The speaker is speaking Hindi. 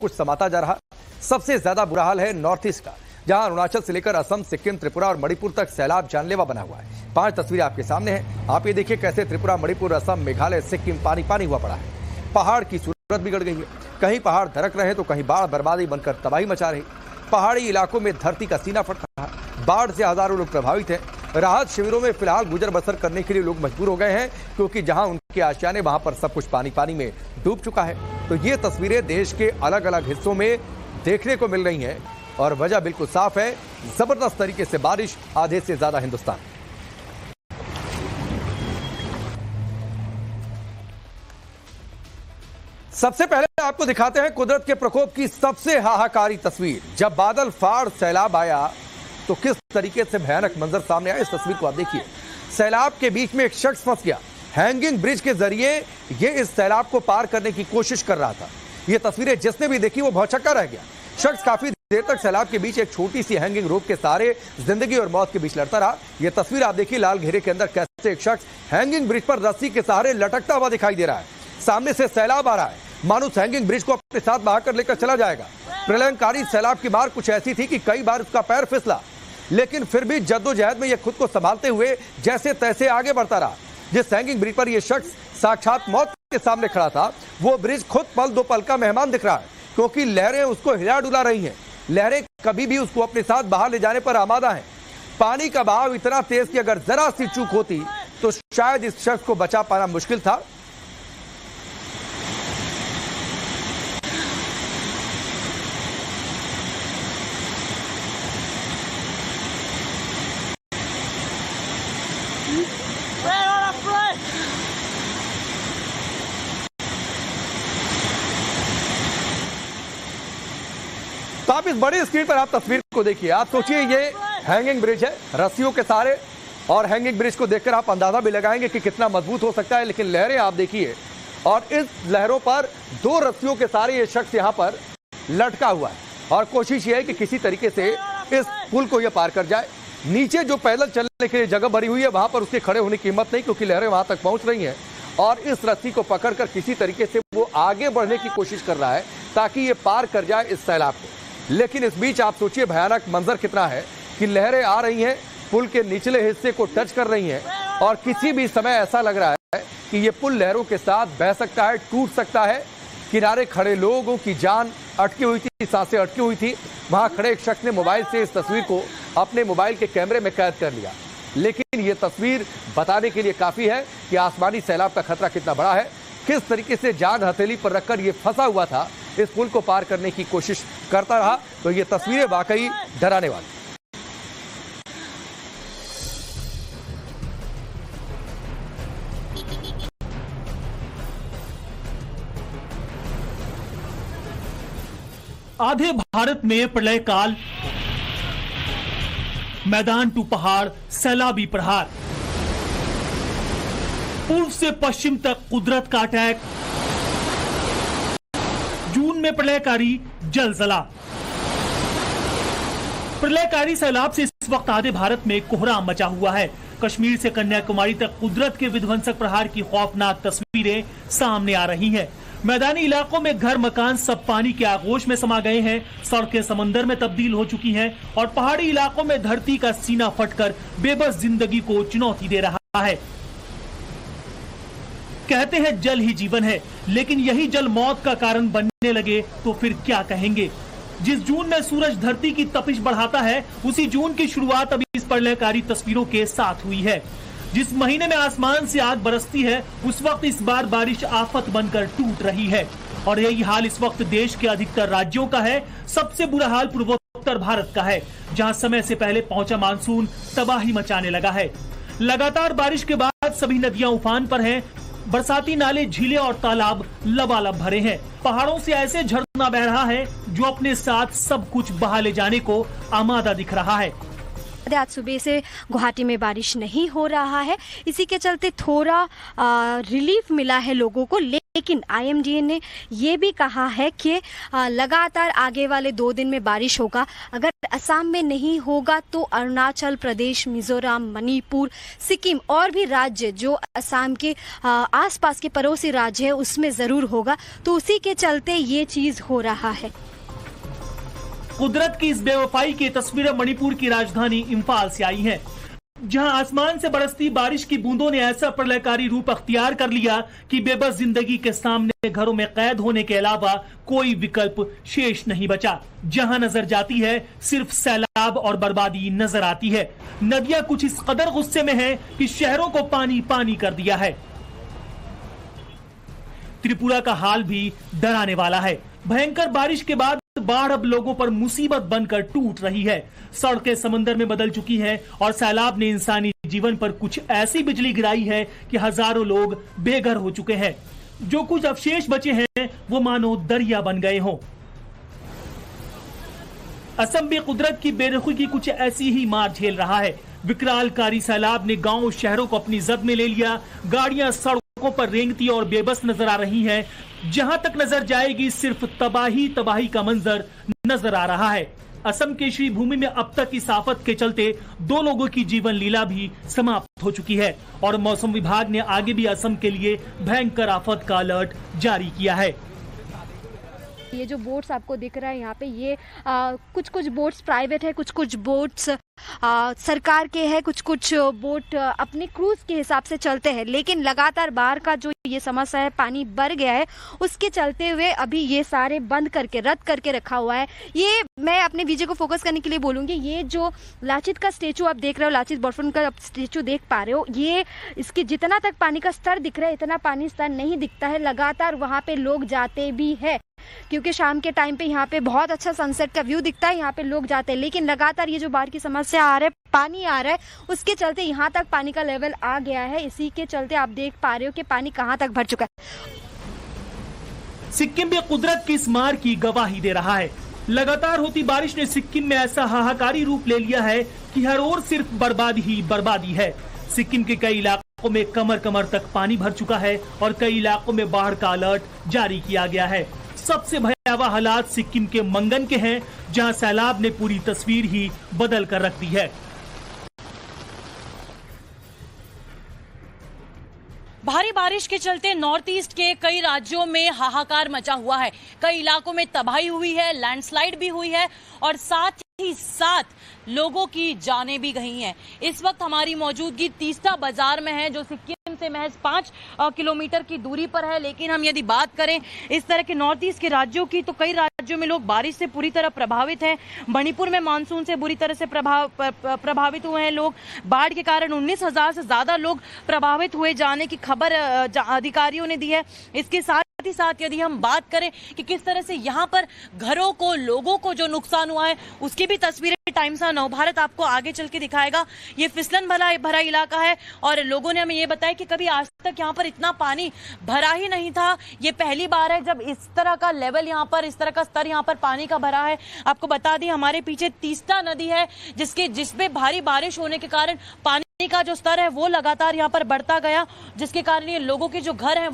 कुछ समाता जा रहा। सबसे ज्यादा बुरा हाल है नॉर्थ ईस्ट का, जहां अरुणाचल से लेकर असम, सिक्किम, त्रिपुरा और मणिपुर तक सैलाब जानलेवा बना हुआ है। 5 तस्वीरें आपके सामने हैं। आप ये देखिए कैसे त्रिपुरा, मणिपुर, असम, मेघालय, सिक्किम पानी पानी हुआ पड़ा है। पहाड़ की सूरत बिगड़ गई है। कहीं पहाड़ धड़क रहे हैं तो कहीं बाढ़ बर्बादी बनकर तबाही मचा रही। पहाड़ी इलाकों में धरती का सीना फट रहा है। बाढ़ से हजारों लोग प्रभावित हैं। राहत शिविरों में फिलहाल गुजर बसर करने के लिए लोग मजबूर हो गए हैं, क्योंकि जहां उनके आशियाने वहां पर सब कुछ पानी पानी में डूब चुका है। तो ये तस्वीरें देश के अलग अलग हिस्सों में देखने को मिल रही हैं और वजह बिल्कुल साफ है, जबरदस्त तरीके से बारिश आधे से ज्यादा हिंदुस्तान। सबसे पहले आपको दिखाते हैं कुदरत के प्रकोप की सबसे हाहाकारी तस्वीर। जब बादल फाड़ सैलाब आया तो किस तरीके से भयानक मंजर सामने आया, इस तस्वीर को आप देखिए। सैलाब के बीच में एक शख्स फंस गया। हैंगिंग ब्रिज के जरिए ये इस सैलाब को पार करने की कोशिश कर रहा था। ये तस्वीरें जिसने भी देखी वो भौचक्का रह गया। शख्स काफी देर तक सैलाब के बीच एक छोटी सी हैंगिंग रोप के सहारे जिंदगी और मौत के बीच लड़ता रहा। यह तस्वीर आप देखिए लाल घेरे के अंदर कैसे एक शख्स हैंगिंग ब्रिज पर रस्सी के सहारे लटकता हुआ दिखाई दे रहा है। सामने से सैलाब आ रहा है, मानो हैंगिंग ब्रिज को अपने साथ बहाकर लेकर चला जाएगा। प्रलयंकारी सैलाब की मार कुछ ऐसी थी कि कई बार उसका पैर फिसला, लेकिन फिर भी जद्दोजहद में यह खुद को संभालते हुए जैसे तैसे आगे बढ़ता रहा। जिस हैंगिंग ब्रिज पर यह शख्स साक्षात मौत के सामने खड़ा था, वो ब्रिज खुद पल दो पल का मेहमान दिख रहा है, क्योंकि लहरें उसको हिला डुला रही हैं। लहरें कभी भी उसको अपने साथ बाहर ले जाने पर आमादा हैं। पानी का बहाव इतना तेज कि अगर जरा सी चूक होती तो शायद इस शख्स को बचा पाना मुश्किल था। तो आप इस बड़ी स्क्रीन पर आप तस्वीर को देखिए। आप सोचिए ये हैंगिंग ब्रिज है रस्सियों के सहारे, और हैंगिंग ब्रिज को देखकर आप अंदाजा भी लगाएंगे कि कितना मजबूत हो सकता है। लेकिन लहरें आप देखिए, और इस लहरों पर 2 रस्सियों के सहारे ये शख्स यहां पर लटका हुआ है, और कोशिश ये है कि किसी तरीके से इस पुल को यह पार कर जाए। नीचे जो पैदल चलने के लिए जगह बनी हुई है वहां पर उसके खड़े होने की हिम्मत नहीं, क्योंकि लहरें वहां तक पहुंच रही हैं, और इस रस्सी को पकड़कर किसी तरीके से वो आगे बढ़ने की कोशिश कर रहा है ताकि ये पार कर जाए इस सैलाब को। लेकिन इस बीच आप सोचिए भयानक मंजर कितना है कि लहरें आ रही हैं, पुल के निचले हिस्से को टच कर रही हैं, और किसी भी समय ऐसा लग रहा है कि ये पुल लहरों के साथ बह सकता है, टूट सकता है। किनारे खड़े लोगों की जान अटकी हुई थी, सांसें अटकी हुई थी। वहां खड़े एक शख्स ने मोबाइल से इस तस्वीर को अपने मोबाइल के कैमरे में कैद कर लिया। लेकिन ये तस्वीर बताने के लिए काफी है कि आसमानी सैलाब का खतरा कितना बड़ा है, किस तरीके से जान हथेली पर रखकर ये फंसा हुआ था, इस पुल को पार करने की कोशिश करता रहा। तो ये तस्वीरें वाकई डराने वाली। आधे भारत में प्रलय काल, मैदान टू पहाड़, सैलाबी प्रहार, पूर्व से पश्चिम तक कुदरत का अटैक। जून में प्रलयकारी जलजला। प्रलयकारी सैलाब से इस वक्त आधे भारत में कोहराम मचा हुआ है। कश्मीर से कन्याकुमारी तक कुदरत के विध्वंसक प्रहार की खौफनाक तस्वीरें सामने आ रही हैं। मैदानी इलाकों में घर मकान सब पानी के आगोश में समा गए हैं, सड़कें समंदर में तब्दील हो चुकी हैं, और पहाड़ी इलाकों में धरती का सीना फटकर बेबस जिंदगी को चुनौती दे रहा है। कहते हैं जल ही जीवन है, लेकिन यही जल मौत का कारण बनने लगे तो फिर क्या कहेंगे। जिस जून में सूरज धरती की तपिश बढ़ाता है, उसी जून की शुरुआत अभी इस प्रलयकारी तस्वीरों के साथ हुई है। जिस महीने में आसमान से आग बरसती है, उस वक्त इस बार बारिश आफत बनकर टूट रही है, और यही हाल इस वक्त देश के अधिकतर राज्यों का है। सबसे बुरा हाल पूर्वोत्तर भारत का है, जहां समय से पहले पहुंचा मानसून तबाही मचाने लगा है। लगातार बारिश के बाद सभी नदियां उफान पर हैं। बरसाती नाले, झीलें और तालाब लबालब भरे हैं। पहाड़ों से ऐसे झरना बह रहा है जो अपने साथ सब कुछ बहा ले जाने को आमादा दिख रहा है। आज सुबह से गुवाहाटी में बारिश नहीं हो रहा है, इसी के चलते थोड़ा रिलीफ मिला है लोगों को। लेकिन IMDA ने ये भी कहा है कि लगातार आगे वाले 2 दिन में बारिश होगा। अगर असम में नहीं होगा तो अरुणाचल प्रदेश, मिजोरम, मणिपुर, सिक्किम और भी राज्य जो असम के आसपास के पड़ोसी राज्य है उसमें ज़रूर होगा। तो उसी के चलते ये चीज़ हो रहा है। कुदरत की इस बेवफाई की तस्वीरें मणिपुर की राजधानी इम्फाल से आई हैं, जहां आसमान से बरसती बारिश की बूंदों ने ऐसा प्रलयकारी रूप अख्तियार कर लिया कि बेबस जिंदगी के सामने घरों में कैद होने के अलावा कोई विकल्प शेष नहीं बचा। जहां नजर जाती है सिर्फ सैलाब और बर्बादी नजर आती है। नदियां कुछ इस कदर गुस्से में हैं कि शहरों को पानी पानी कर दिया है। त्रिपुरा का हाल भी डराने वाला है। भयंकर बारिश के बाद बाढ़ अब लोगों पर मुसीबत बनकर टूट रही है। सड़कें समंदर में बदल चुकी हैं और सैलाब ने इंसानी जीवन पर कुछ ऐसी बिजली गिराई है कि हजारों लोग बेघर हो चुके हैं। जो कुछ अवशेष बचे हैं वो मानो दरिया बन गए हों। असम भी कुदरत की बेरुखी की कुछ ऐसी ही मार झेल रहा है। विकरालकारी सैलाब ने गांव शहरों को अपनी जद में ले लिया। गाड़ियां सड़कों पर रेंगती और बेबस नजर आ रही हैं। जहां तक नजर जाएगी सिर्फ तबाही तबाही का मंजर नजर आ रहा है। असम के श्री भूमि में अब तक इस आफत के चलते 2 लोगों की जीवन लीला भी समाप्त हो चुकी है और मौसम विभाग ने आगे भी असम के लिए भयंकर आफत का अलर्ट जारी किया है। ये जो बोट्स आपको दिख रहा है यहाँ पे, ये कुछ बोट्स प्राइवेट है, कुछ बोट्स सरकार के हैं, कुछ बोट अपने क्रूज के हिसाब से चलते हैं। लेकिन लगातार बाढ़ का जो ये समस्या है, पानी बढ़ गया है, उसके चलते हुए अभी ये सारे बंद करके रद्द करके रखा हुआ है। ये मैं अपने वीडियो को फोकस करने के लिए बोलूँगी। ये जो लाचित का स्टेचू आप देख रहे हो, लाचित बोरफुकन का स्टेचू देख पा रहे हो, ये इसके जितना तक पानी का स्तर दिख रहा है इतना पानी स्तर नहीं दिखता है। लगातार वहाँ पे लोग जाते भी है क्योंकि शाम के टाइम पे यहाँ पे बहुत अच्छा सनसेट का व्यू दिखता है, यहाँ पे लोग जाते हैं। लेकिन लगातार ये जो बाढ़ की समस्या आ रहा है, पानी आ रहा है, उसके चलते यहाँ तक पानी का लेवल आ गया है। इसी के चलते आप देख पा रहे हो कि पानी कहाँ तक भर चुका है। सिक्किम भी कुदरत की इस मार की गवाही दे रहा है। लगातार होती बारिश ने सिक्किम में ऐसा हाहाकारी रूप ले लिया है कि हर ओर सिर्फ बर्बादी ही बर्बादी है। सिक्किम के कई इलाकों में कमर कमर तक पानी भर चुका है और कई इलाकों में बाढ़ का अलर्ट जारी किया गया है। सबसे भयावह हालात सिक्किम के मंगन के हैं, जहां सैलाब ने पूरी तस्वीर ही बदल कर रख दी है। भारी बारिश के चलते नॉर्थ ईस्ट के कई राज्यों में हाहाकार मचा हुआ है। कई इलाकों में तबाही हुई है, लैंडस्लाइड भी हुई है और साथ ही साथ लोगों की जानें भी गई हैं। इस वक्त हमारी मौजूदगी तीस्ता बाजार में है, जो सिक्किम से महज 5 किलोमीटर की दूरी पर है। लेकिन हम यदि बात करें इस तरह के नॉर्थ ईस्ट के राज्यों की, तो कई राज्यों में लोग बारिश से पूरी तरह प्रभावित हैं। मणिपुर में मानसून से बुरी तरह से प्रभावित हुए हैं लोग। बाढ़ के कारण 19,000 से ज्यादा लोग प्रभावित हुए जाने की खबर अधिकारियों ने दी है। इसके साथ ही साथ यदि हम बात करें कि किस तरह से यहाँ पर घरों को, लोगों को जो नुकसान हुआ है, उसकी भी तस्वीरें टाइम्स ऑफ नवभारत आपको आगे चल के दिखाएगा। ये फिसलन भरा इलाका है और लोगों ने हमें ये बताया कि कभी आज तक यहाँ पर इतना पानी भरा ही नहीं था। ये पहली बार है जब इस तरह का लेवल यहाँ पर, इस तरह का स्तर यहाँ पर पानी का भरा है। आपको बता दें हमारे पीछे तीस्ता नदी है, जिसमें भारी बारिश होने के कारण पानी का जो स्तर है वो लगातार यहाँ पर बढ़ता गया, जिसके कारण ये लोगों के जो घर हैं वो